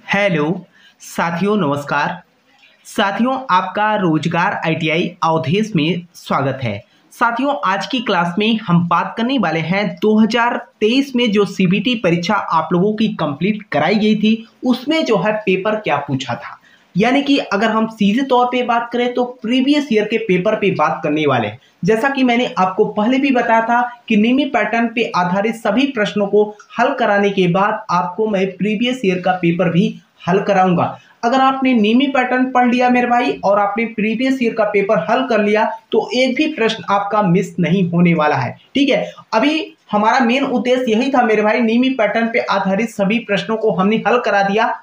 Hello साथियों, नमस्कार साथियों, आपका रोजगार आईटीआई अवधेश में स्वागत है। साथियों, आज की क्लास में हम बात करने वाले हैं 2023 में जो सीबीटी परीक्षा आप लोगों की कंप्लीट कराई गई थी उसमें जो है पेपर क्या पूछा था। यानी कि अगर हम सीधे तौर पे बात करें तो प्रीवियस ईयर के पेपर पे बात करने वाले हैं। जैसा कि मैंने आपको पहले भी बताया था कि नियमित पैटर्न पे आधारित सभी प्रश्नों को हल कराने के बाद आपको मैं प्रीवियस ईयर का पेपर भी हल कराऊंगा। अगर आपने नियमित पैटर्न पढ़ लिया मेरे भाई और आपने प्रीवियस ईयर का पेपर हल कर लिया तो एक भी प्रश्न आपका मिस नहीं होने वाला है। ठीक है, अभी हमारा मेन उद्देश्य यही था मेरे भाई, नियमित पैटर्न पे आधारित सभी प्रश्नों को हमने हल करा दिया।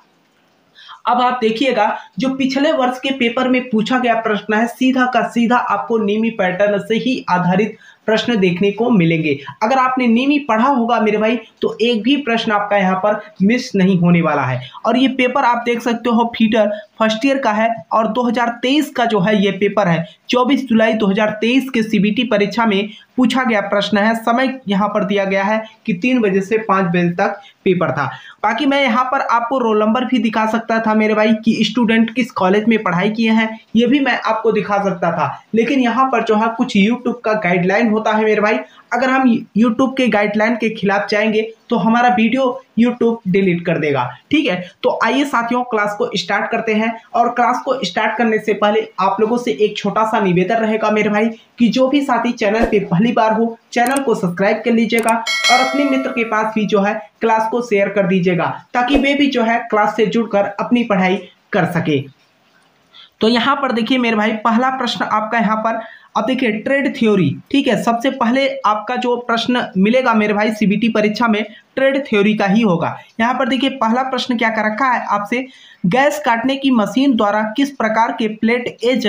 अब आप देखिएगा, जो पिछले वर्ष के पेपर में पूछा गया प्रश्न है सीधा का सीधा आपको नियमित पैटर्न से ही आधारित प्रश्न देखने को मिलेंगे। अगर आपने नियमित पढ़ा होगा मेरे भाई तो एक भी प्रश्न आपका यहाँ पर मिस नहीं होने वाला है। और ये पेपर आप देख सकते हो फीटर फर्स्ट ईयर का है और 2023 का जो है ये पेपर है। 24 जुलाई 2023 के सीबीटी परीक्षा में पूछा गया प्रश्न है। समय यहाँ पर दिया गया है कि 3 बजे से 5 बजे तक पेपर था। बाकी मैं यहाँ पर आपको रोल नंबर भी दिखा सकता था मेरे भाई कि स्टूडेंट किस कॉलेज में पढ़ाई किए हैं, ये भी मैं आपको दिखा सकता था। लेकिन यहाँ पर जो है कुछ यूट्यूब का गाइडलाइन होता है मेरे भाई। अगर हम यूट्यूब के गाइडलाइन के खिलाफ जाएंगे तो हमारा वीडियो यूट्यूब डिलीट कर देगा। ठीक है, तो आइए साथियों क्लास को स्टार्ट करते हैं। और क्लास को स्टार्ट करने से पहले आप लोगों से एक छोटा सा निवेदन रहेगा मेरे भाई कि जो भी साथी चैनल पे पहली बार हो चैनल को सब्सक्राइब कर लीजिएगा और अपने मित्र के पास भी जो है क्लास को शेयर कर दीजिएगा ताकि वे भी जो है क्लास से जुड़कर अपनी पढ़ाई कर सके। तो यहाँ पर देखिए मेरे भाई, पहला प्रश्न आपका यहाँ पर अब देखिए ट्रेड थ्योरी। ठीक है, सबसे पहले आपका जो प्रश्न मिलेगा मेरे भाई सीबीटी परीक्षा में ट्रेड थ्योरी का ही होगा। यहाँ पर देखिए पहला प्रश्न क्या कर रखा है आपसे, गैस काटने की मशीन द्वारा किस प्रकार के प्लेट एज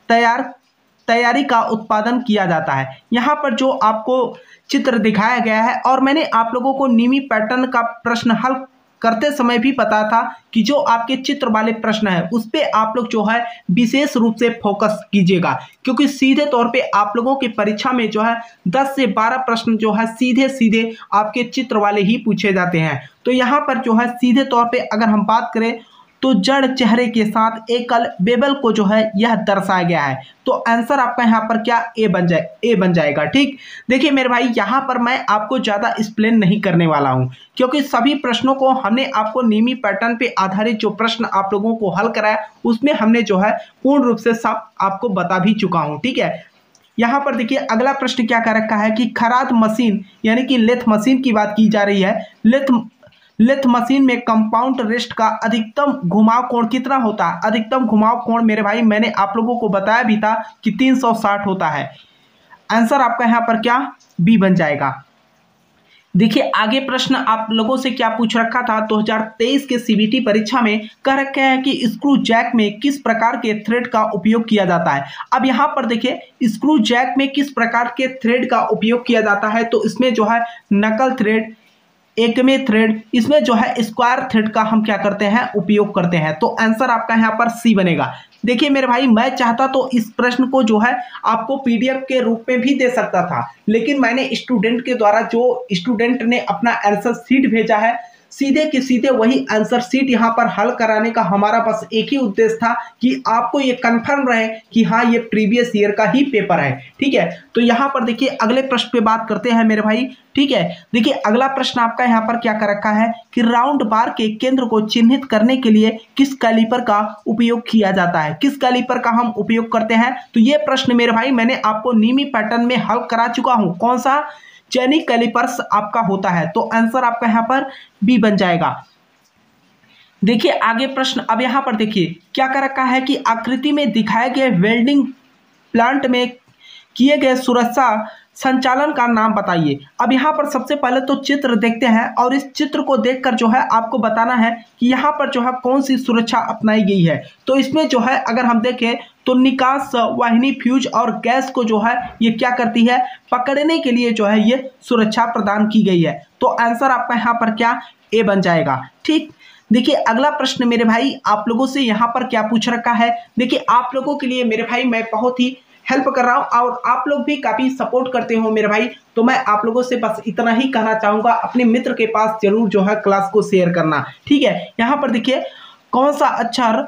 तैयारी का उत्पादन किया जाता है। यहाँ पर जो आपको चित्र दिखाया गया है और मैंने आप लोगों को नियमित पैटर्न का प्रश्न हल करते समय भी पता था कि जो आपके चित्र वाले प्रश्न है उस पे आप लोग जो है विशेष रूप से फोकस कीजिएगा, क्योंकि सीधे तौर पे आप लोगों की परीक्षा में जो है 10 से 12 प्रश्न जो है सीधे सीधे आपके चित्र वाले ही पूछे जाते हैं। तो यहाँ पर जो है सीधे तौर पे अगर हम बात करें तो जड़ चेहरे के साथ एकल बेबल को जो है यह दर्शाया गया है। तो आंसर आपका यहाँ पर क्या ए बन जाएगा। ठीक, देखिए मेरे भाई यहाँ पर मैं आपको ज़्यादा एक्सप्लेन नहीं करने वाला हूँ क्योंकि सभी प्रश्नों को हमने आपको नियमित पैटर्न पे आधारित जो प्रश्न आप लोगों को हल कराया उसमें हमने जो है पूर्ण रूप से सब आपको बता भी चुका हूँ। ठीक है, यहाँ पर देखिए अगला प्रश्न क्या कर रखा है कि खराद मशीन यानी कि लेथ मशीन की बात की जा रही है। लेथ मशीन में कंपाउंड रेस्ट का अधिकतम घुमाव कोण कितना होता है। अधिकतम घुमाव कोण मेरे भाई मैंने आप लोगों को बताया भी था कि 360 होता है। आंसर आपका यहाँ पर क्या बी बन जाएगा। देखिए आगे प्रश्न आप लोगों से क्या पूछ रखा था 2023 के सीबीटी परीक्षा में कह रखे हैं कि स्क्रू जैक में किस प्रकार के थ्रेड का उपयोग किया जाता है। अब यहाँ पर देखिए स्क्रू जैक में किस प्रकार के थ्रेड का उपयोग किया जाता है तो इसमें जो है नकल थ्रेड, एकमे थ्रेड, इसमें जो है स्क्वायर थ्रेड का हम क्या करते हैं उपयोग करते हैं। तो आंसर आपका यहाँ पर सी बनेगा। देखिए मेरे भाई मैं चाहता तो इस प्रश्न को जो है आपको पीडीएफ के रूप में भी दे सकता था, लेकिन मैंने स्टूडेंट के द्वारा जो स्टूडेंट ने अपना आंसर शीट भेजा है सीधे के सीधे वही आंसर शीट यहाँ पर हल कराने का हमारा बस एक ही उद्देश्य था कि आपको ये कंफर्म रहे कि हाँ ये प्रीवियस ईयर का ही पेपर है। ठीक है, तो यहाँ पर देखिए अगले प्रश्न पे बात करते हैं मेरे भाई। ठीक है, देखिए अगला प्रश्न आपका यहाँ पर क्या कर रखा है कि राउंड बार के केंद्र को चिन्हित करने के लिए किस कैलिपर का उपयोग किया जाता है। किस कैलिपर का हम उपयोग करते हैं तो ये प्रश्न मेरे भाई मैंने आपको नियमित पैटर्न में हल करा चुका हूँ। कौन सा, जेनिक कैलिपर्स आपका होता है। तो आंसर आपका यहाँ पर बी बन जाएगा। देखिए आगे प्रश्न अब यहाँ पर देखिए क्या कर रखा है कि आकृति में दिखाए गए वेल्डिंग प्लांट में किए गए सुरक्षा संचालन का नाम बताइए। अब यहाँ पर सबसे पहले तो चित्र देखते हैं और इस चित्र को देखकर जो है आपको बताना है कि यहाँ पर जो है कौन सी सुरक्षा अपनाई गई है। तो इसमें जो है अगर हम देखें तो निकास वाहिनी फ्यूज और गैस को जो है ये क्या करती है, पकड़ने के लिए जो है ये सुरक्षा प्रदान की गई है। तो आंसर आपका यहाँ पर क्या ए बन जाएगा। ठीक, देखिए अगला प्रश्न मेरे भाई आप लोगों से यहाँ पर क्या पूछ रखा है। देखिए आप लोगों के लिए मेरे भाई मैं बहुत ही हेल्प कर रहा हूँ और आप लोग भी काफ़ी सपोर्ट करते हो मेरे भाई, तो मैं आप लोगों से बस इतना ही कहना चाहूँगा, अपने मित्र के पास जरूर जो है क्लास को शेयर करना। ठीक है, यहाँ पर देखिए कौन सा अक्षर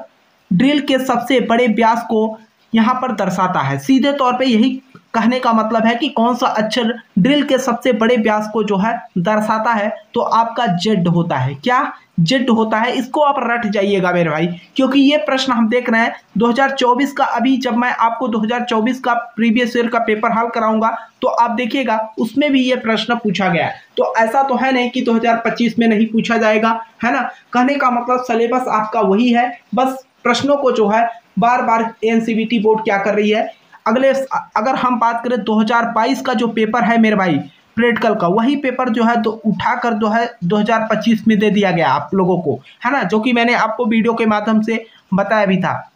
ड्रिल के सबसे बड़े व्यास को यहाँ पर दर्शाता है। सीधे तौर पे यही कहने का मतलब है कि कौन सा अक्षर ड्रिल के सबसे बड़े व्यास को जो है दर्शाता है, तो आपका जेड होता है। क्या जेड होता है, इसको आप रट जाइएगा मेरे भाई, क्योंकि ये प्रश्न हम देख रहे हैं 2024 का। अभी जब मैं आपको 2024 का प्रीवियस ईयर का पेपर हल कराऊंगा तो आप देखिएगा उसमें भी ये प्रश्न पूछा गया है। तो ऐसा तो है नहीं कि 2025 में नहीं पूछा जाएगा, है ना। कहने का मतलब सिलेबस आपका वही है, बस प्रश्नों को जो है बार बार एनसीईआरटी बोर्ड क्या कर रही है। अगर हम बात करें 2022 का जो पेपर है मेरे भाई प्रैक्टिकल का, वही पेपर जो है उठाकर जो है 2025 में दे दिया गया आप लोगों को, है ना, जो कि मैंने आपको वीडियो के माध्यम से बताया भी था।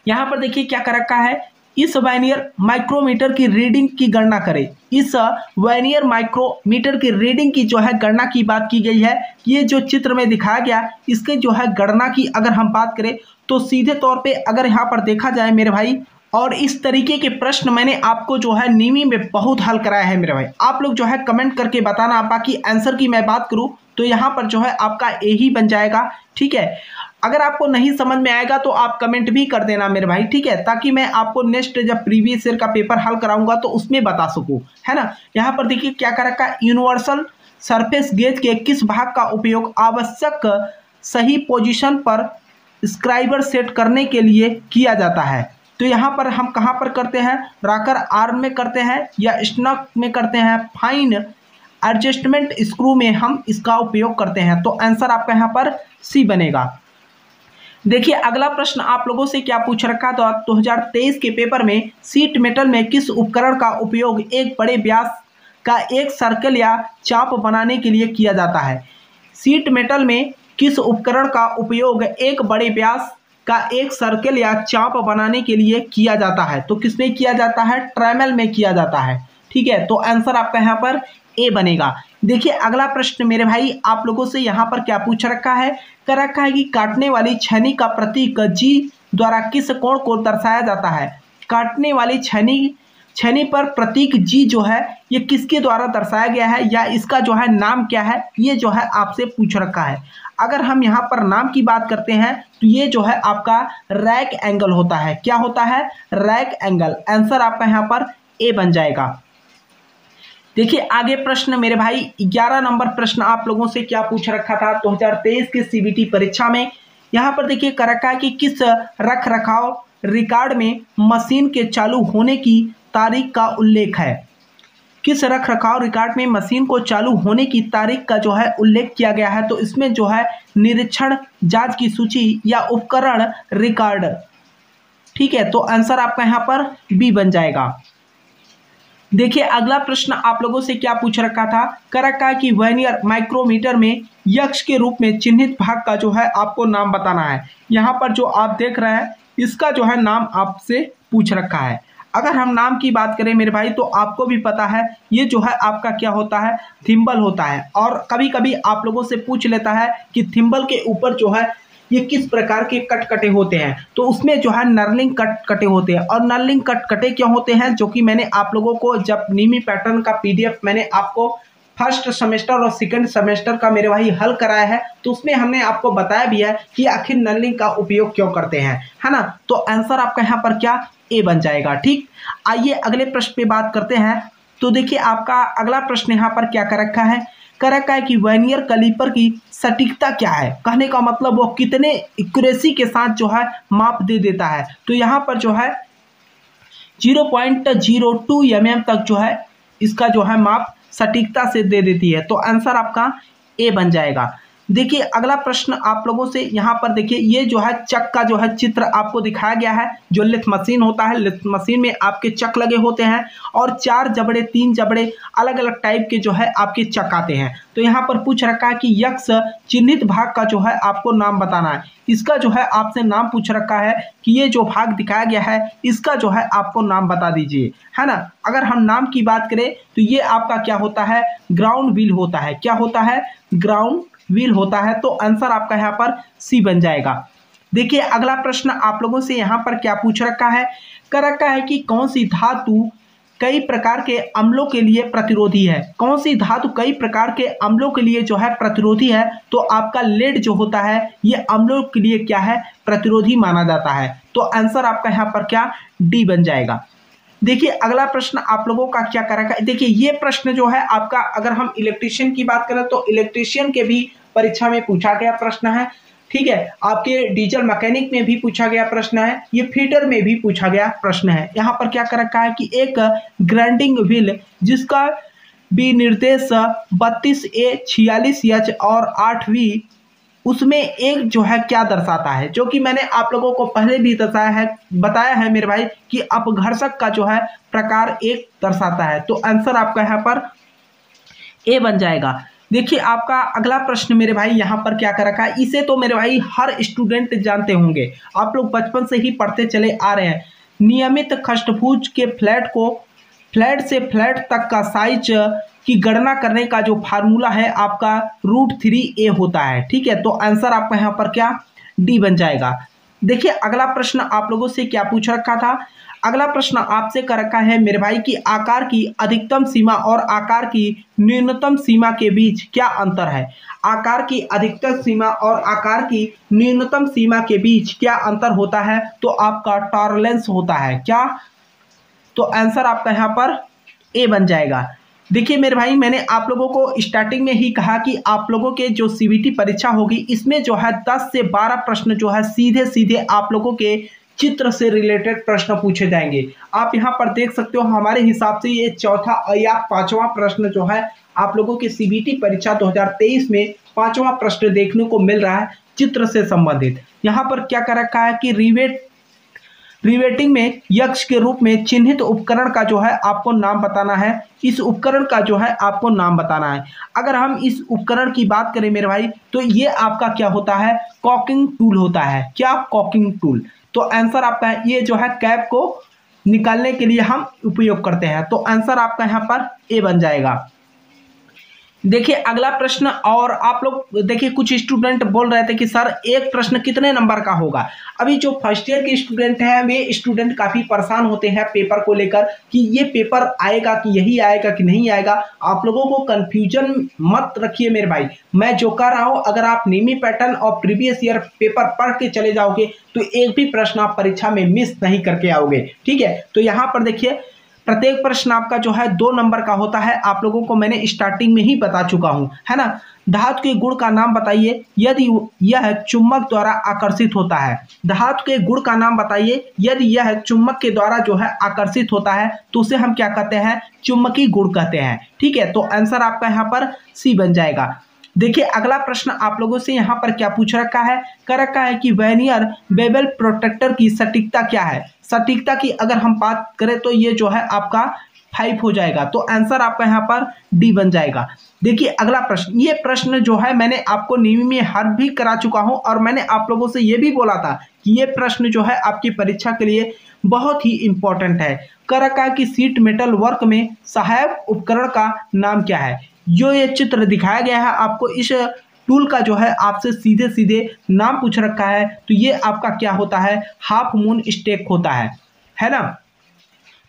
यहाँ पर देखिए क्या कर रखा है, इस वर्नियर माइक्रोमीटर की रीडिंग की गणना करें। इस वर्नियर माइक्रोमीटर की रीडिंग की जो है गणना की बात की गई है। ये जो चित्र में दिखाया गया इसके जो है गणना की अगर हम बात करें तो सीधे तौर पे अगर यहाँ पर देखा जाए मेरे भाई, और इस तरीके के प्रश्न मैंने आपको जो है नीमी में बहुत हल कराया है मेरे भाई। आप लोग जो है कमेंट करके बताना। बाकी आंसर की मैं बात करूँ तो यहाँ पर जो है आपका ए ही बन जाएगा, ठीक है। अगर आपको नहीं समझ में आएगा तो आप कमेंट भी कर देना मेरे भाई, ठीक है, ताकि मैं आपको नेक्स्ट जब प्रीवियस ईयर का पेपर हल कराऊंगा तो उसमें बता सकूं, है ना। यहाँ पर देखिए क्या कर रखा है, यूनिवर्सल सरफेस गेज के किस भाग का उपयोग आवश्यक सही पोजीशन पर स्क्राइबर सेट करने के लिए किया जाता है। तो यहाँ पर हम कहाँ पर करते हैं, रॉकर आर्म में करते हैं या स्नक में करते हैं, फाइन एडजस्टमेंट स्क्रू में हम इसका उपयोग करते हैं। तो आंसर आपका यहाँ पर सी बनेगा। देखिए अगला प्रश्न आप लोगों से क्या पूछ रखा था, 2023 के पेपर में सीट मेटल में किस उपकरण का उपयोग एक बड़े व्यास का एक सर्कल या चाप बनाने के लिए किया जाता है। सीट मेटल में किस उपकरण का उपयोग एक बड़े व्यास का एक सर्कल या चाप बनाने के लिए किया जाता है। तो किसमें किया जाता है, ट्रेमल में किया जाता है, ठीक है। तो आंसर आपका यहाँ पर ए बनेगा। देखिए अगला प्रश्न मेरे भाई आप लोगों से यहाँ पर क्या पूछ रखा है, कर रखा है कि काटने वाली छेनी का प्रतीक जी द्वारा किस कोण को दर्शाया जाता है। काटने वाली छेनी पर प्रतीक जी जो है ये किसके द्वारा दर्शाया गया है या इसका जो है नाम क्या है, ये जो है आपसे पूछ रखा है। अगर हम यहाँ पर नाम की बात करते हैं तो ये जो है आपका रैक एंगल होता है। क्या होता है, रैक एंगल। आंसर आपका यहाँ पर ए बन जाएगा। देखिए आगे प्रश्न मेरे भाई 11 नंबर प्रश्न आप लोगों से क्या पूछ रखा था 2023 के सीबीटी परीक्षा में। यहाँ पर देखिए कर रखा है कि किस रख रखाव रिकॉर्ड में मशीन के चालू होने की तारीख का उल्लेख है। किस रख रखाव रिकॉर्ड में मशीन को चालू होने की तारीख का जो है उल्लेख किया गया है। तो इसमें जो है निरीक्षण जांच की सूची या उपकरण रिकॉर्ड, ठीक है। तो आंसर आपका यहाँ पर बी बन जाएगा। देखिए अगला प्रश्न आप लोगों से क्या पूछ रखा था, कर रखा है कि वर्नियर माइक्रोमीटर में यक्ष के रूप में चिन्हित भाग का जो है आपको नाम बताना है। यहाँ पर जो आप देख रहे हैं इसका जो है नाम आपसे पूछ रखा है। अगर हम नाम की बात करें मेरे भाई तो आपको भी पता है ये जो है आपका क्या होता है, थिम्बल होता है। और कभी कभी आप लोगों से पूछ लेता है कि थिम्बल के ऊपर जो है ये किस प्रकार के कट कटे होते हैं। तो उसमें जो है नर्लिंग कट कटे होते हैं। और नर्लिंग कट कटे क्यों होते हैं, जो कि मैंने आप लोगों को जब नीमी पैटर्न का पीडीएफ मैंने आपको फर्स्ट सेमेस्टर और सेकंड सेमेस्टर का मेरे भाई हल कराया है तो उसमें हमने आपको बताया भी है कि आखिर नर्लिंग का उपयोग क्यों करते हैं, है ना। तो आंसर आपका यहाँ पर क्या ए बन जाएगा, ठीक। आइए अगले प्रश्न पे बात करते हैं। तो देखिए आपका अगला प्रश्न यहाँ पर क्या कर रखा है, कर रखा है कि वर्नियर कैलिपर की सटीकता क्या है। कहने का मतलब वो कितने एक्यूरेसी के साथ जो है माप दे देता है। तो यहाँ पर जो है 0.02 mm तक जो है इसका जो है माप सटीकता से दे देती है। तो आंसर आपका ए बन जाएगा। देखिए अगला प्रश्न आप लोगों से यहाँ पर देखिए ये जो है चक का जो है चित्र आपको दिखाया गया है। जो लिथ मशीन होता है, लिथ मशीन में आपके चक लगे होते हैं और 4 जबड़े 3 जबड़े अलग अलग टाइप के जो है आपके चक आते हैं। तो यहाँ पर पूछ रखा है कि यक्ष चिन्हित भाग का जो है आपको नाम बताना है। इसका जो है आपसे नाम पूछ रखा है कि ये जो भाग दिखाया गया है इसका जो है आपको नाम बता दीजिए, है ना। अगर हम नाम की बात करें तो ये आपका क्या होता है, ग्राउंड व्हील होता है। क्या होता है, ग्राउंड व्हील होता है। तो आंसर आपका यहाँ पर सी बन जाएगा। देखिए अगला प्रश्न आप लोगों से यहाँ पर क्या पूछ रखा है, कर रखा है कि कौन सी धातु कई प्रकार के अम्लों के लिए प्रतिरोधी है? कौन सी धातु कई प्रकार के अम्लों के लिए जो है प्रतिरोधी है? तो आपका लेड जो होता है ये अम्लों के लिए क्या है, प्रतिरोधी माना जाता है। तो आंसर आपका यहाँ पर क्या, डी बन जाएगा। देखिए अगला प्रश्न आप लोगों का क्या करेगा, देखिए ये प्रश्न जो है आपका, अगर हम इलेक्ट्रीशियन की बात करें तो इलेक्ट्रीशियन के भी परीक्षा में पूछा गया प्रश्न है, ठीक है। आपके डीजल मैकेनिक में भी पूछा गया प्रश्न है, ये फीटर में भी पूछा गया प्रश्न है। यहाँ पर क्या कर रखा है कि एक ग्राइंडिंग व्हील जिसका विनिर्देश 32A 46H और 8V, उसमें एक जो है क्या दर्शाता है, जो कि मैंने आप लोगों को पहले भी बताया है मेरे भाई कि अपघर्षक का जो है प्रकार एक दर्शाता है। तो आंसर आपका यहाँ पर ए बन जाएगा। देखिए आपका अगला प्रश्न मेरे भाई यहाँ पर क्या कर रखा है, इसे तो मेरे भाई हर स्टूडेंट जानते होंगे, आप लोग बचपन से ही पढ़ते चले आ रहे हैं। नियमित खष्टभुज के फ्लैट से फ्लैट तक का साइज की गणना करने का जो फार्मूला है आपका √3a होता है, ठीक है। तो आंसर आपका यहाँ पर क्या, डी बन जाएगा। देखिए अगला प्रश्न आप लोगों से क्या पूछ रखा था, अगला प्रश्न आपसे कर रखा है मेरे भाई कि आकार की अधिकतम सीमा और आकार की न्यूनतम सीमा के बीच क्या अंतर है। आकार की अधिकतम सीमा और आकार की न्यूनतम सीमा के बीच क्या अंतर होता है, तो आपका टॉलरेंस होता है क्या। तो आंसर आपका यहाँ पर ए बन जाएगा। देखिए मेरे भाई मैंने आप लोगों को स्टार्टिंग में ही कहा कि आप लोगों के जो सीबीटी परीक्षा होगी इसमें जो है 10 से 12 प्रश्न जो है सीधे सीधे आप लोगों के चित्र से रिलेटेड प्रश्न पूछे जाएंगे। आप यहाँ पर देख सकते हो हमारे हिसाब से ये चौथा या पांचवा प्रश्न जो है आप लोगों के सीबीटी परीक्षा 2023 में पांचवा प्रश्न देखने को मिल रहा है चित्र से संबंधित। यहाँ पर क्या कर रखा है कि रिवेटिंग में यक्ष के रूप में चिन्हित उपकरण का जो है आपको नाम बताना है। इस उपकरण का जो है आपको नाम बताना है। अगर हम इस उपकरण की बात करें मेरे भाई तो ये आपका क्या होता है, कॉकिंग टूल होता है। क्या, कॉकिंग टूल। तो आंसर आपका है ये जो है कैप को निकालने के लिए हम उपयोग करते हैं। तो आंसर आपका यहाँ पर ए बन जाएगा। देखिए अगला प्रश्न, और आप लोग देखिए कुछ स्टूडेंट बोल रहे थे कि सर एक प्रश्न कितने नंबर का होगा। अभी जो फर्स्ट ईयर के स्टूडेंट हैं वे स्टूडेंट काफ़ी परेशान होते हैं पेपर को लेकर कि ये पेपर आएगा कि यही आएगा कि नहीं आएगा। आप लोगों को कन्फ्यूजन मत रखिए मेरे भाई, मैं जो कह रहा हूँ अगर आप नेमी पैटर्न और प्रीवियस ईयर पेपर पढ़ के चले जाओगे तो एक भी प्रश्न आप परीक्षा में मिस नहीं करके आओगे, ठीक है। तो यहाँ पर देखिए प्रत्येक प्रश्न आपका जो है 2 नंबर का होता है। आप लोगों को मैंने स्टार्टिंग में ही बता चुका हूं, है ना। धातु के गुण का नाम बताइए यदि यह चुंबक द्वारा आकर्षित होता है। धातु के गुण का नाम बताइए यदि यह चुंबक के द्वारा जो है आकर्षित होता है तो उसे हम क्या कहते हैं, चुंबकीय गुण कहते हैं, ठीक है। तो आंसर आपका यहाँ पर सी बन जाएगा। देखिए अगला प्रश्न आप लोगों से यहाँ पर क्या पूछ रखा है, कर रखा है कि वर्नियर बेवल प्रोटेक्टर की सटीकता क्या है। सटीकता की अगर हम बात करें तो ये जो है आपका 5 हो जाएगा। तो आंसर आपका यहाँ पर डी बन जाएगा। देखिए अगला प्रश्न, ये प्रश्न जो है मैंने आपको नेवी में हल भी करा चुका हूँ और मैंने आप लोगों से ये भी बोला था कि ये प्रश्न जो है आपकी परीक्षा के लिए बहुत ही इंपॉर्टेंट है। कर रखा है कि सीट मेटल वर्क में सहायक उपकरण का नाम क्या है। जो ये चित्र दिखाया गया है आपको इस टूल का जो है आपसे सीधे सीधे नाम पूछ रखा है, तो ये आपका क्या होता है, हाफ मून स्टेक होता है ना।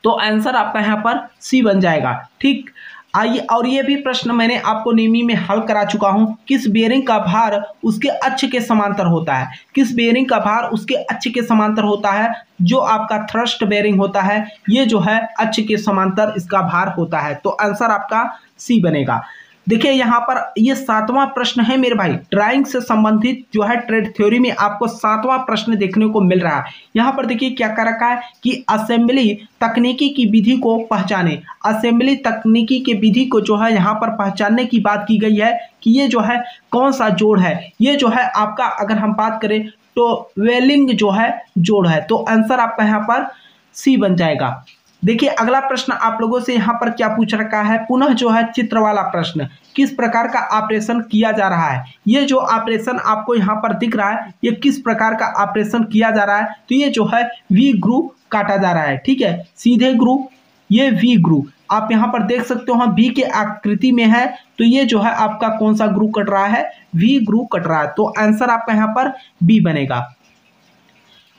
तो आंसर आपका यहाँ पर सी बन जाएगा, ठीक। आइए, और ये भी प्रश्न मैंने आपको नेमी में हल करा चुका हूँ। किस बेयरिंग का भार उसके अक्ष के समांतर होता है। किस बेयरिंग का भार उसके अक्ष के समांतर होता है, जो आपका थ्रस्ट बेयरिंग होता है ये जो है अक्ष के समांतर इसका भार होता है। तो आंसर आपका सी बनेगा। देखिए यहाँ पर ये 7वां प्रश्न है मेरे भाई, ड्राइंग से संबंधित जो है ट्रेड थ्योरी में आपको 7वां प्रश्न देखने को मिल रहा है। यहाँ पर देखिए क्या कर रखा है कि असेंबली तकनीकी की विधि को पहचाने। असेंबली तकनीकी के विधि को जो है यहाँ पर पहचानने की बात की गई है कि ये जो है कौन सा जोड़ है। ये जो है आपका अगर हम बात करें तो वेल्डिंग जो है जोड़ है। तो आंसर आपका यहाँ पर सी बन जाएगा। देखिए अगला प्रश्न आप लोगों से यहाँ पर क्या पूछ रखा है, पुनः जो है चित्र वाला प्रश्न, किस प्रकार का ऑपरेशन किया जा रहा है। ये जो ऑपरेशन आपको यहाँ पर दिख रहा है ये किस प्रकार का ऑपरेशन किया जा रहा है, तो ये जो है वी ग्रूव काटा जा रहा है, ठीक है। सीधे ग्रूव, ये वी ग्रूव आप यहाँ पर देख सकते हो वी के आकृति में है, तो ये जो है आपका कौन सा ग्रूव कट रहा है, वी ग्रूव कट रहा है। तो आंसर आपका यहाँ पर बी बनेगा।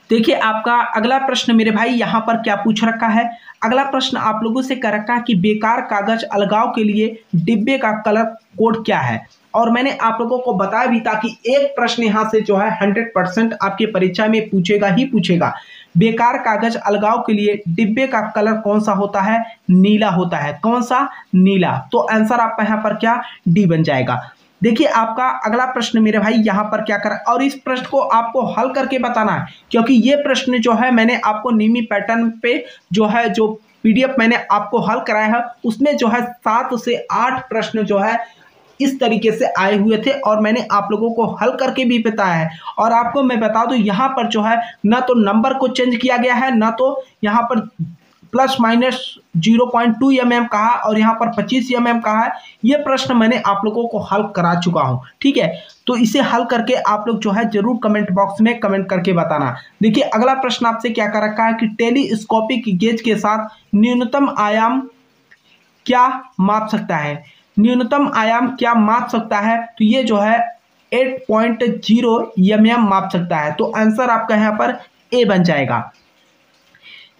देखिए आपका अगला प्रश्न मेरे भाई यहाँ पर क्या पूछ रखा है। अगला प्रश्न आप लोगों से कर रखा है कि बेकार कागज अलगाव के लिए डिब्बे का कलर कोड क्या है। और मैंने आप लोगों को बताया भी था कि एक प्रश्न यहाँ से जो है 100% आपके परीक्षा में पूछेगा ही पूछेगा। बेकार कागज अलगाव के लिए डिब्बे का कलर कौन सा होता है? नीला होता है। कौन सा? नीला। तो आंसर आपका यहाँ पर क्या? डी बन जाएगा। देखिए आपका अगला प्रश्न मेरे भाई यहाँ पर क्या कर, और इस प्रश्न को आपको हल करके बताना है, क्योंकि ये प्रश्न जो है मैंने आपको नीमी पैटर्न पे जो पीडीएफ मैंने आपको हल कराया है उसमें जो है 7 से 8 प्रश्न जो है इस तरीके से आए हुए थे और मैंने आप लोगों को हल करके भी बताया है। और आपको मैं बता दूं यहाँ पर जो है ना तो नंबर को चेंज किया गया है, ना तो यहाँ पर प्लस माइनस 0.2 mm कहा और यहाँ पर 25 mm कहा है। ये प्रश्न मैंने आप लोगों को हल करा चुका हूँ, ठीक है। तो इसे हल करके आप लोग जो है जरूर कमेंट बॉक्स में कमेंट करके बताना। देखिए अगला प्रश्न आपसे क्या कर रखा है कि टेलीस्कोपिक गेज के साथ न्यूनतम आयाम क्या माप सकता है? न्यूनतम आयाम क्या माप सकता है? तो ये जो है 8.0 mm माप सकता है। तो आंसर आपका यहाँ पर ए बन जाएगा।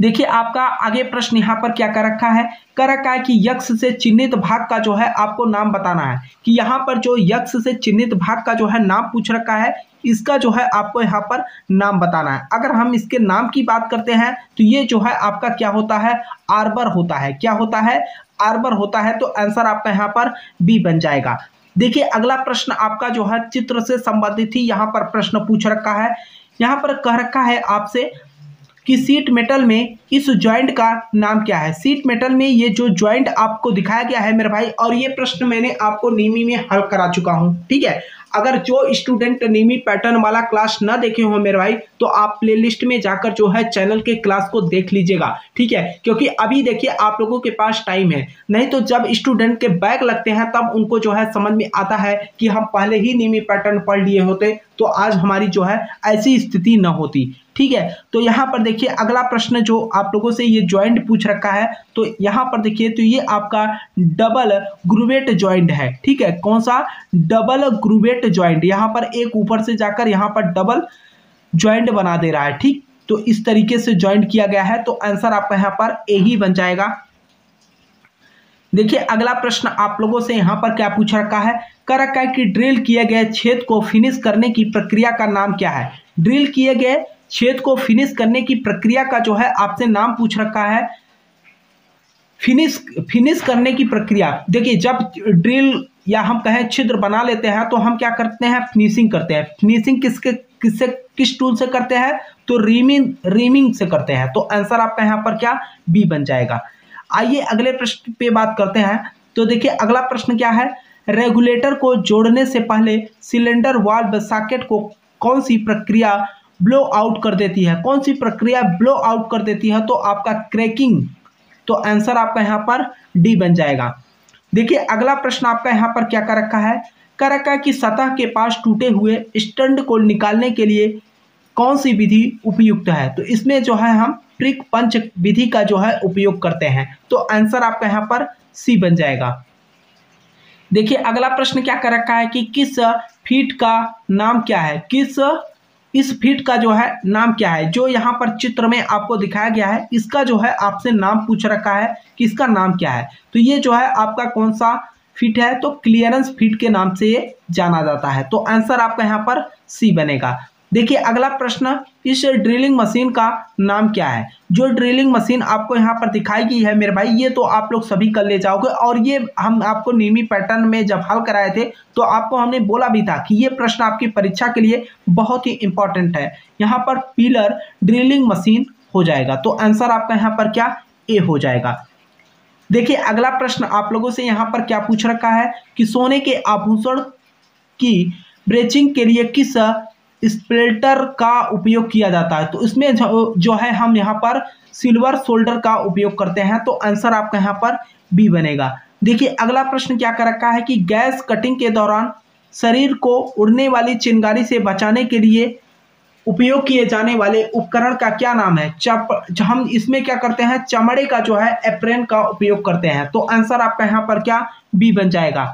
देखिए आपका आगे प्रश्न यहाँ पर क्या कर रखा है, कर रखा है कि यक्ष से चिन्हित भाग का जो है आपको नाम बताना है। कि यहाँ पर जो यक्ष से चिन्हित भाग का जो है नाम पूछ रखा है, इसका जो है आपको यहाँ पर नाम बताना है। अगर हम इसके नाम की बात करते हैं तो ये जो है आपका क्या होता है? आर्बर होता है। क्या होता है? आर्बर होता है। तो आंसर आपका यहाँ पर बी बन जाएगा। देखिए अगला प्रश्न आपका जो है चित्र से संबंधित ही यहाँ पर प्रश्न पूछ रखा है। यहाँ पर कह रखा है आपसे कि सीट मेटल में इस जॉइंट का नाम क्या है? सीट मेटल में ये जो जॉइंट आपको दिखाया गया है मेरे भाई, और ये प्रश्न मैंने आपको नीमी में हल करा चुका हूं, ठीक है। अगर जो स्टूडेंट नीमी पैटर्न वाला क्लास ना देखे हो मेरे भाई, तो आप प्लेलिस्ट में जाकर जो है चैनल के क्लास को देख लीजिएगा, ठीक है। क्योंकि अभी देखिए आप लोगों के पास टाइम है, नहीं तो जब स्टूडेंट के बैक लगते हैं तब उनको जो है समझ में आता है कि हम पहले ही नीमी पैटर्न पढ़ लिए होते तो आज हमारी जो है ऐसी स्थिति न होती, ठीक है। तो यहाँ पर देखिए अगला प्रश्न जो आप लोगों से ये जॉइंट पूछ रखा है, तो यहाँ पर देखिए तो ये आपका डबल ग्रुवेट जॉइंट है, ठीक है। कौन सा? Double grooved joint. यहाँ पर एक ऊपर से जाकर यहाँ पर डबल जॉइंट बना दे रहा है, ठीक। तो इस तरीके से जॉइंट किया गया है। तो आंसर आपका यहाँ पर ए ही बन जाएगा। देखिए अगला प्रश्न आप लोगों से यहाँ पर क्या पूछ रखा है, कर रखा है कि ड्रिल किए गए छेद को फिनिश करने की प्रक्रिया का नाम क्या है? ड्रिल किए गए छेद को फिनिश करने की प्रक्रिया का जो है आपसे नाम पूछ रखा है। फिनिश करने की प्रक्रिया, देखिए जब ड्रिल या हम कहें छिद्र बना लेते हैं तो हम क्या करते हैं? फिनिशिंग करते हैं। फिनिशिंग किस टूल से करते हैं? तो रीमिंग से करते हैं। तो आंसर आपका यहाँ पर क्या? बी बन जाएगा। आइए अगले प्रश्न पे बात करते हैं। तो देखिए अगला प्रश्न क्या है, रेगुलेटर को जोड़ने से पहले सिलेंडर वाल्व सॉकेट को कौन सी प्रक्रिया ब्लो आउट कर देती है? कौन सी प्रक्रिया ब्लो आउट कर देती है? तो आपका क्रैकिंग। तो आंसर आपका यहाँ पर डी बन जाएगा। देखिए अगला प्रश्न आपका यहाँ पर क्या कर रखा है, कर रखा है कि सतह के पास टूटे हुए स्टंट को निकालने के लिए कौन सी विधि उपयुक्त है? तो इसमें जो है हम प्रिक पंच विधि का जो है उपयोग करते हैं। तो आंसर आपका यहाँ पर सी बन जाएगा। देखिए अगला प्रश्न क्या कर रखा है कि किस फीट का नाम क्या है? इस फीट का जो है नाम क्या है? जो यहाँ पर चित्र में आपको दिखाया गया है इसका जो है आपसे नाम पूछ रखा है कि इसका नाम क्या है। तो ये जो है आपका कौन सा फीट है? तो क्लियरेंस फीट के नाम से ये जाना जाता है। तो आंसर आपका यहाँ पर सी बनेगा। देखिए अगला प्रश्न, इस ड्रिलिंग मशीन का नाम क्या है? जो ड्रिलिंग मशीन आपको यहाँ पर दिखाई गई है मेरे भाई, ये तो आप लोग सभी कर ले जाओगे। और ये हम आपको नीमी पैटर्न में जब हल कराए थे तो आपको हमने बोला भी था कि ये प्रश्न आपकी परीक्षा के लिए बहुत ही इंपॉर्टेंट है। यहाँ पर पिलर ड्रिलिंग मशीन हो जाएगा। तो आंसर आपका यहाँ पर क्या? ए हो जाएगा। देखिए अगला प्रश्न आप लोगों से यहाँ पर क्या पूछ रखा है कि सोने के आभूषण की ब्रेचिंग के लिए किस स्प्लेटर का उपयोग किया जाता है? तो इसमें जो है हम यहाँ पर सिल्वर सोल्डर का उपयोग करते हैं। तो आंसर आपका यहाँ पर बी बनेगा। देखिए अगला प्रश्न क्या कर रखा है कि गैस कटिंग के दौरान शरीर को उड़ने वाली चिंगारी से बचाने के लिए उपयोग किए जाने वाले उपकरण का क्या नाम है? हम इसमें क्या करते हैं? चमड़े का जो है एप्रेन का उपयोग करते हैं। तो आंसर आपका यहाँ पर क्या? बी बन जाएगा।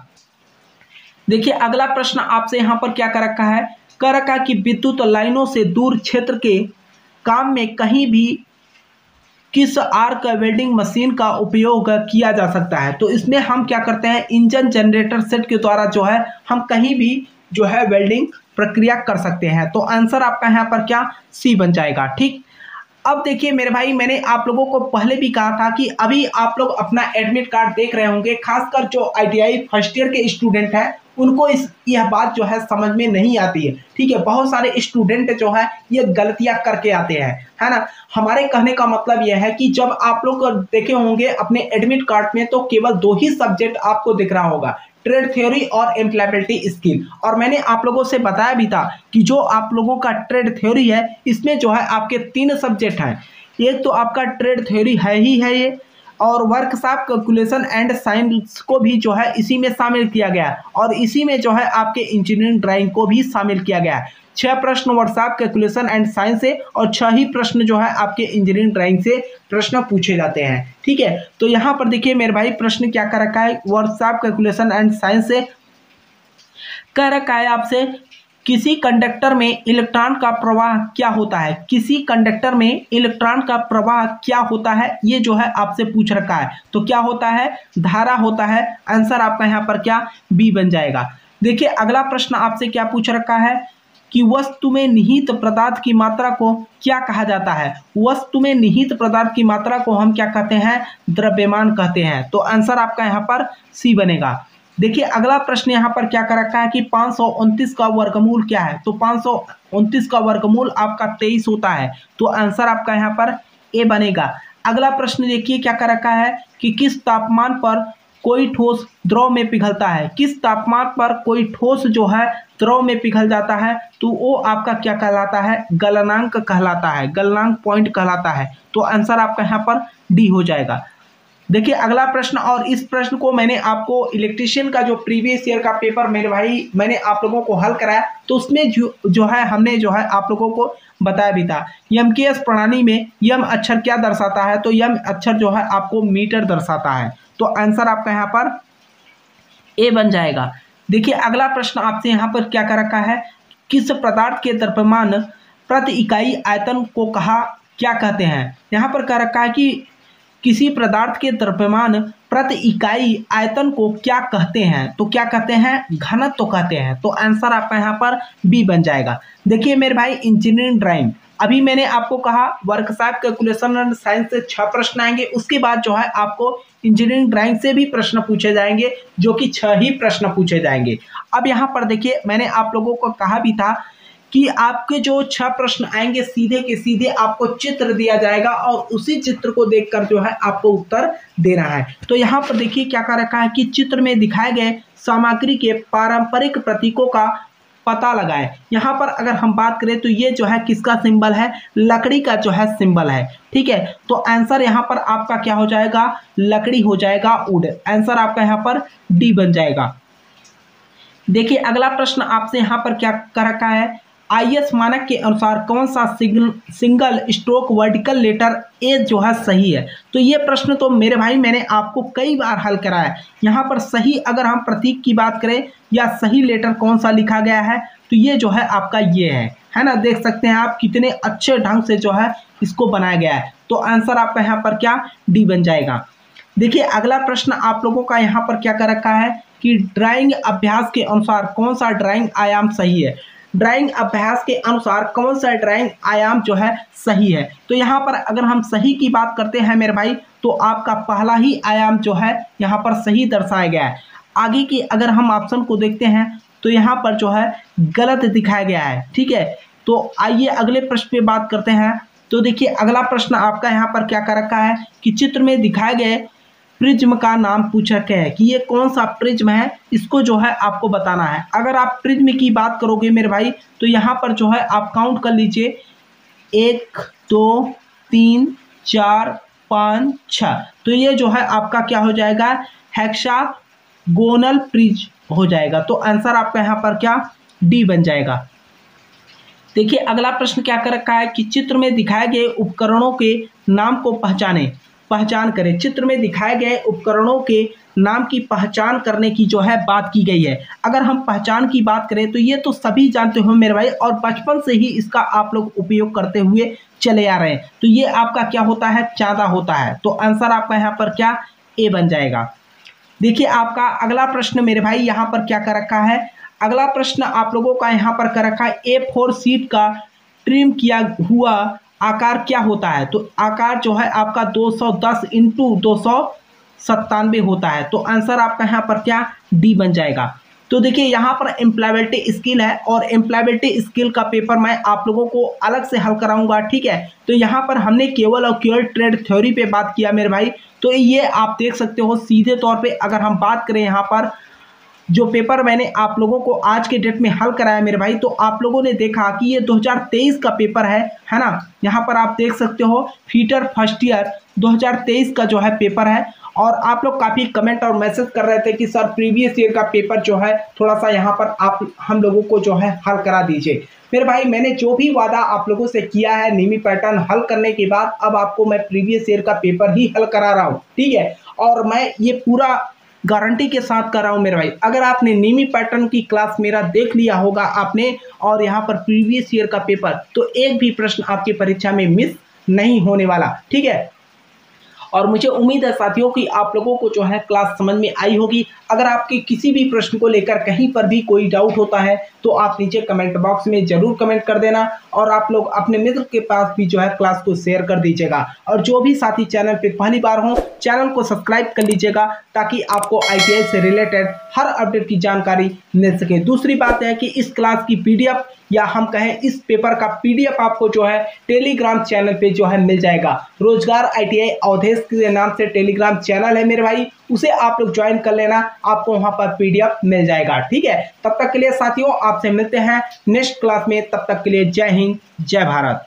देखिए अगला प्रश्न आपसे यहाँ पर क्या कर रखा है, कर रखा कि विद्युत लाइनों से दूर क्षेत्र के काम में कहीं भी किस आर्क वेल्डिंग मशीन का उपयोग किया जा सकता है। तो इसमें हम क्या करते हैं, इंजन जनरेटर सेट के द्वारा जो है हम कहीं भी जो है वेल्डिंग प्रक्रिया कर सकते हैं। तो आंसर आपका यहाँ पर क्या सी बन जाएगा। ठीक, अब देखिए मेरे भाई, मैंने आप लोगों को पहले भी कहा था कि अभी आप लोग अपना एडमिट कार्ड देख रहे होंगे, खासकर जो ITI फर्स्ट ईयर के स्टूडेंट हैं उनको यह बात जो है समझ में नहीं आती है। ठीक है, बहुत सारे स्टूडेंट जो है ये गलतियां करके आते हैं, है ना। हमारे कहने का मतलब यह है कि जब आप लोग देखे होंगे अपने एडमिट कार्ड में तो केवल 2 ही सब्जेक्ट आपको दिख रहा होगा, ट्रेड थ्योरी और एम्प्लॉयबिलिटी स्किल। और मैंने आप लोगों से बताया भी था कि जो आप लोगों का ट्रेड थ्योरी है इसमें जो है आपके 3 सब्जेक्ट हैं। एक तो आपका ट्रेड थ्योरी है ही है ये, और वर्कशॉप कैलकुलेशन एंड साइंस को भी जो है इसी में शामिल किया गया है, और इसी में जो है आपके इंजीनियरिंग ड्राइंग को भी शामिल किया गया है। 6 प्रश्न वर्कशॉप कैलकुलेशन एंड साइंस से और 6 ही प्रश्न जो है आपके इंजीनियरिंग ड्राइंग से प्रश्न पूछे जाते हैं। ठीक है, तो यहाँ पर देखिए मेरे भाई प्रश्न क्या कर रखा है, वर्कशॉप कैलकुलेशन एंड साइंस से कह रखा है आपसे, किसी कंडक्टर में इलेक्ट्रॉन का प्रवाह क्या होता है। किसी कंडक्टर में इलेक्ट्रॉन का प्रवाह क्या होता है, ये जो है आपसे पूछ रखा है। तो क्या होता है, धारा होता है। आंसर आपका यहाँ पर क्या बी बन जाएगा। देखिए अगला प्रश्न आपसे क्या पूछ रखा है कि वस्तु में निहित पदार्थ की मात्रा को क्या कहा जाता है। वस्तु में निहित पदार्थ की मात्रा को हम क्या कहते हैं, द्रव्यमान कहते हैं। तो आंसर आपका यहाँ पर सी बनेगा। देखिए अगला प्रश्न यहाँ पर क्या कर रखा है कि 529 का वर्गमूल क्या है। तो 529 का वर्गमूल आपका 23 होता है। तो आंसर आपका यहाँ पर ए बनेगा। अगला प्रश्न देखिए क्या कर रखा है कि किस तापमान पर कोई ठोस द्रव में पिघलता है। किस तापमान पर कोई ठोस जो है द्रव में पिघल जाता है, तो वो आपका क्या कहलाता है, गलनांक कहलाता है, गलनांक पॉइंट कहलाता है। तो आंसर आपका यहाँ पर डी हो जाएगा। देखिए अगला प्रश्न, और इस प्रश्न को मैंने आपको इलेक्ट्रीशियन का जो प्रीवियस ईयर का पेपर मेरे भाई मैंने आप लोगों को हल कराया, तो उसमें जो है हमने जो है आप लोगों को बताया भी था। एमकेएस प्रणाली में यम अक्षर क्या दर्शाता है, तो यम अक्षर जो है आपको मीटर दर्शाता है। तो आंसर आपका यहाँ पर ए बन जाएगा। देखिए अगला प्रश्न आपसे यहाँ पर क्या कर रखा है, किस पदार्थ के द्रव्यमान प्रति इकाई आयतन को क्या कहते हैं। यहाँ पर कह रखा है कि किसी पदार्थ के द्रव्यमान प्रति इकाई आयतन को क्या कहते हैं, तो क्या कहते हैं, घनत्व कहते हैं। तो आंसर आपका यहाँ पर बी बन जाएगा। देखिए मेरे भाई इंजीनियरिंग ड्राइंग, अभी मैंने आपको कहा वर्कशॉप कैलकुलेशन एंड साइंस से 6 प्रश्न आएंगे, उसके बाद जो है आपको इंजीनियरिंग ड्राइंग से भी प्रश्न पूछे जाएंगे, जो कि 6 ही प्रश्न पूछे जाएंगे। अब यहाँ पर देखिए मैंने आप लोगों को कहा भी था कि आपके जो 6 प्रश्न आएंगे सीधे के सीधे आपको चित्र दिया जाएगा, और उसी चित्र को देखकर जो है आपको उत्तर देना है। तो यहाँ पर देखिए क्या कर रखा है कि चित्र में दिखाए गए सामग्री के पारंपरिक प्रतीकों का पता लगाएं। यहाँ पर अगर हम बात करें तो ये जो है किसका सिंबल है, लकड़ी का जो है सिंबल है। ठीक है, तो आंसर यहाँ पर आपका क्या हो जाएगा, लकड़ी हो जाएगा, वुड। आंसर आपका यहाँ पर डी बन जाएगा। देखिए अगला प्रश्न आपसे यहाँ पर क्या कर रखा है, IS मानक के अनुसार कौन सा single stroke vertical letter A जो है सही है। तो ये प्रश्न तो मेरे भाई मैंने आपको कई बार हल कराया है। यहाँ पर सही अगर हम प्रतीक की बात करें या सही लेटर कौन सा लिखा गया है, तो ये जो है आपका ये है ना। देख सकते हैं आप कितने अच्छे ढंग से जो है इसको बनाया गया है। तो आंसर आपका यहाँ पर क्या डी बन जाएगा। देखिए अगला प्रश्न आप लोगों का यहाँ पर क्या कर रखा है कि ड्राइंग अभ्यास के अनुसार कौन सा ड्राइंग आयाम सही है। ड्राइंग अभ्यास के अनुसार कौन सा ड्राइंग आयाम जो है सही है। तो यहाँ पर अगर हम सही की बात करते हैं मेरे भाई, तो आपका पहला ही आयाम जो है यहाँ पर सही दर्शाया गया है। आगे की अगर हम ऑप्शन को देखते हैं तो यहाँ पर जो है गलत दिखाया गया है। ठीक है, तो आइए अगले प्रश्न पे बात करते हैं। तो देखिए अगला प्रश्न आपका यहाँ पर क्या कर रखा है कि चित्र में दिखाए गए प्रिज्म का नाम पूछ रखे हैं कि ये कौन सा प्रिज्म है, इसको जो है आपको बताना है। अगर आप प्रिज्म की बात करोगे मेरे भाई, तो यहाँ पर जो है आप काउंट कर लीजिए 1 2 3 4 5 6। तो ये जो है आपका क्या हो जाएगा, हेक्सागोनल प्रिज्म हो जाएगा। तो आंसर आपका यहाँ पर क्या डी बन जाएगा। देखिए अगला प्रश्न क्या कर रखा है कि चित्र में दिखाए गए उपकरणों के नाम को पहचाने। पहचान करें। चित्र में दिखाए गए उपकरणों के नाम की पहचान करने की जो है बात की गई है। अगर हम पहचान की बात करें तो ये तो सभी जानते हो मेरे भाई, और बचपन से ही इसका आप लोग उपयोग करते हुए चले आ रहे हैं। तो ये आपका क्या होता है, चांदा होता है। तो आंसर आपका यहाँ पर क्या, ए बन जाएगा। देखिए आपका अगला प्रश्न मेरे भाई यहाँ पर क्या कर रखा है। अगला प्रश्न आप लोगों का यहाँ पर कर रखा है, A4 शीट का ट्रिम किया हुआ आकार क्या होता है। तो आकार जो है आपका 210 इंटू 297 होता है। तो आंसर आपका यहाँ पर क्या, डी बन जाएगा। तो देखिए यहाँ पर एम्प्लॉयबिलिटी स्किल है, और एम्प्लॉयबिलिटी स्किल का पेपर मैं आप लोगों को अलग से हल कराऊंगा, ठीक है। तो यहाँ पर हमने केवल और केवल ट्रेड थ्योरी पे बात किया मेरे भाई। तो ये आप देख सकते हो सीधे तौर पे अगर हम बात करें यहाँ पर जो पेपर मैंने आप लोगों को आज के डेट में हल कराया मेरे भाई, तो आप लोगों ने देखा कि ये 2023 का पेपर है ना। यहाँ पर आप देख सकते हो फीटर फर्स्ट ईयर 2023 का जो है पेपर है। और आप लोग काफ़ी कमेंट और मैसेज कर रहे थे कि सर प्रीवियस ईयर का पेपर जो है थोड़ा सा यहाँ पर आप हम लोगों को जो है हल करा दीजिए। मेरे भाई मैंने जो भी वादा आप लोगों से किया है नीमी पैटर्न हल करने के बाद, अब आपको मैं प्रीवियस ईयर का पेपर ही हल करा रहा हूँ, ठीक है। और मैं ये पूरा गारंटी के साथ कर रहा हूँ मेरे भाई। अगर आपने नीमी पैटर्न की क्लास मेरा देख लिया होगा आपने, और यहाँ पर प्रीवियस ईयर का पेपर, तो एक भी प्रश्न आपकी परीक्षा में मिस नहीं होने वाला, ठीक है। और मुझे उम्मीद है साथियों कि आप लोगों को जो है क्लास समझ में आई होगी। अगर आपके किसी भी प्रश्न को लेकर कहीं पर भी कोई डाउट होता है तो आप नीचे कमेंट बॉक्स में जरूर कमेंट कर देना, और आप लोग अपने मित्र के पास भी जो है क्लास को शेयर कर दीजिएगा। और जो भी साथी चैनल पे पहली बार हो चैनल को सब्सक्राइब कर लीजिएगा, ताकि आपको ITI से रिलेटेड हर अपडेट की जानकारी मिल सके। दूसरी बात है कि इस क्लास की PDF या हम कहें इस पेपर का PDF आपको जो है टेलीग्राम चैनल पे जो है मिल जाएगा। रोजगार ITI अवधेश के नाम से टेलीग्राम चैनल है मेरे भाई, उसे आप लोग ज्वाइन कर लेना, आपको वहां पर PDF मिल जाएगा, ठीक है। तब तक के लिए साथियों आपसे मिलते हैं नेक्स्ट क्लास में, तब तक के लिए जय हिंद जय भारत।